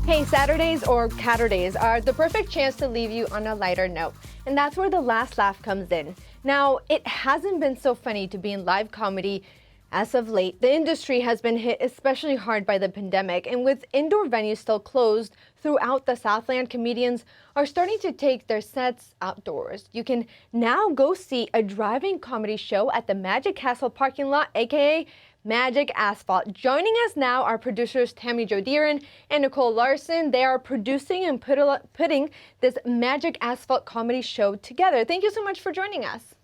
Hey, Saturdays or Catterdays are the perfect chance to leave you on a lighter note, and that's where the last laugh comes in. Now, it hasn't been so funny to be in live comedy as of late. The industry has been hit especially hard by the pandemic, and with indoor venues still closed throughout the Southland, comedians are starting to take their sets outdoors. You can now go see a drive-in comedy show at the Magic Castle parking lot, aka Magic Asphalt. Joining us now are producers Tammy Jo Deeren and Nicole Larson. They are producing and putting this Magic Asphalt comedy show together. Thank you so much for joining us.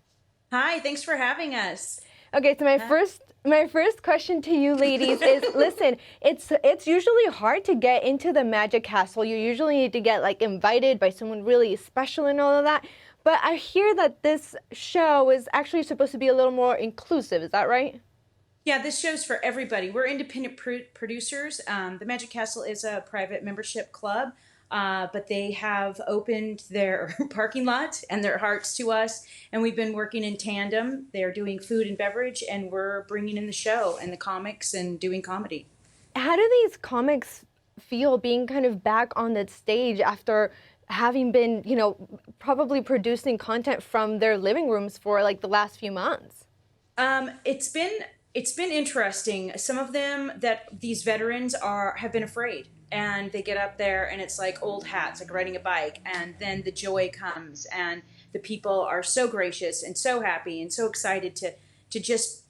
Hi, thanks for having us. Okay, so my first question to you ladies is, listen, it's usually hard to get into the Magic Castle. You usually need to get like invited by someone really special and all of that. But I hear that this show is actually supposed to be a little more inclusive. Is that right? Yeah, this show's for everybody. We're independent producers. The Magic Castle is a private membership club, but they have opened their parking lot and their hearts to us, and we've been working in tandem. They're doing food and beverage, and we're bringing in the show and the comics and doing comedy. How do these comics feel being kind of back on the stage after having been, probably producing content from their living rooms for like the last few months? It's been interesting. Some of them, that these veterans have been afraid, and they get up there and it's like old hats, like riding a bike, and then the joy comes and the people are so gracious and so happy and so excited to just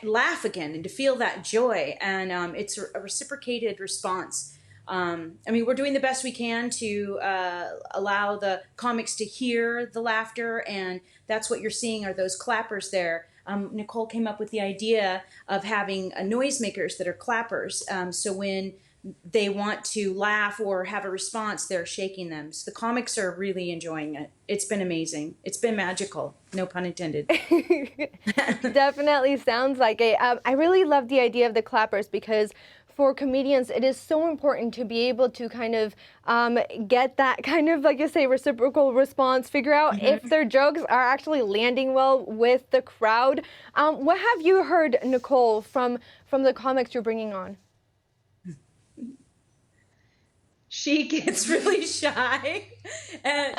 laugh again and to feel that joy, and it's a reciprocated response. We're doing the best we can to allow the comics to hear the laughter, and that's what you're seeing are those clappers there. Nicole came up with the idea of having noisemakers that are clappers. So when they want to laugh or have a response, they're shaking them. So the comics are really enjoying it. It's been amazing. It's been magical. No pun intended. Definitely sounds like it. I really love the idea of the clappers because for comedians, it is so important to be able to kind of get that kind of, like you say, reciprocal response, figure out if their jokes are actually landing well with the crowd. What have you heard, Nicole, from the comics you're bringing on? She gets really shy, and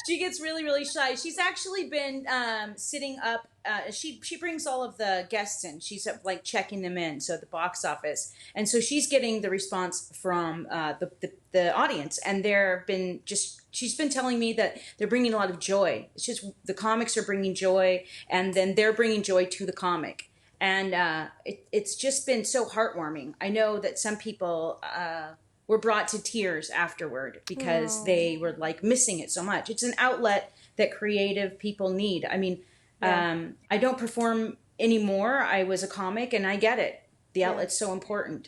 she gets really shy. She's actually been sitting up. She brings all of the guests in. She's like checking them in, so at the box office, and so she's getting the response from the audience, and she's been telling me that they're bringing a lot of joy. It's just the comics are bringing joy, and then they're bringing joy to the comic, and it's just been so heartwarming. I know that some people were brought to tears afterward because they were like missing it so much. It's an outlet that creative people need. I don't perform anymore. I was a comic, and I get it. The outlet's so important.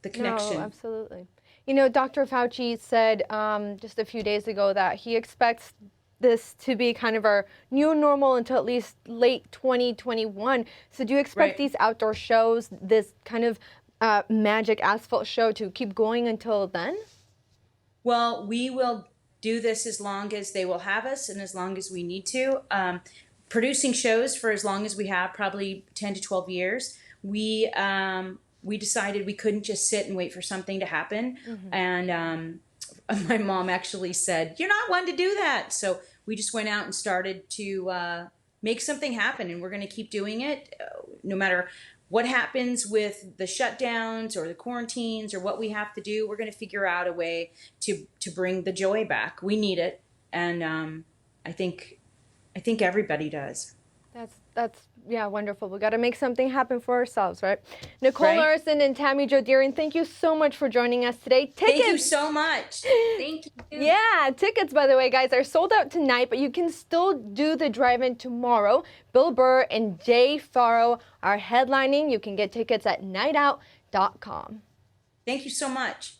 The connection. No, absolutely. Dr. Fauci said just a few days ago that he expects this to be kind of our new normal until at least late 2021. So do you expect these outdoor shows, this kind of Magic Asphalt show, to keep going until then? Well, we will do this as long as they will have us and as long as we need to. Producing shows for as long as we have, probably 10 to 12 years. We decided we couldn't just sit and wait for something to happen. And my mom actually said, "You're not one to do that." So we just went out and started to make something happen, and we're going to keep doing it no matter what happens with the shutdowns or the quarantines or what we have to do. We're going to figure out a way to bring the joy back. We need it, and I think everybody does. That's wonderful. We got to make something happen for ourselves, right? Nicole Larson and Tammy Jo Deeren, thank you so much for joining us today. Thank you so much. Thank you. Yeah, tickets, by the way, guys, are sold out tonight, but you can still do the drive-in tomorrow. Bill Burr and Jay Farrow are headlining. You can get tickets at nightout.com. Thank you so much.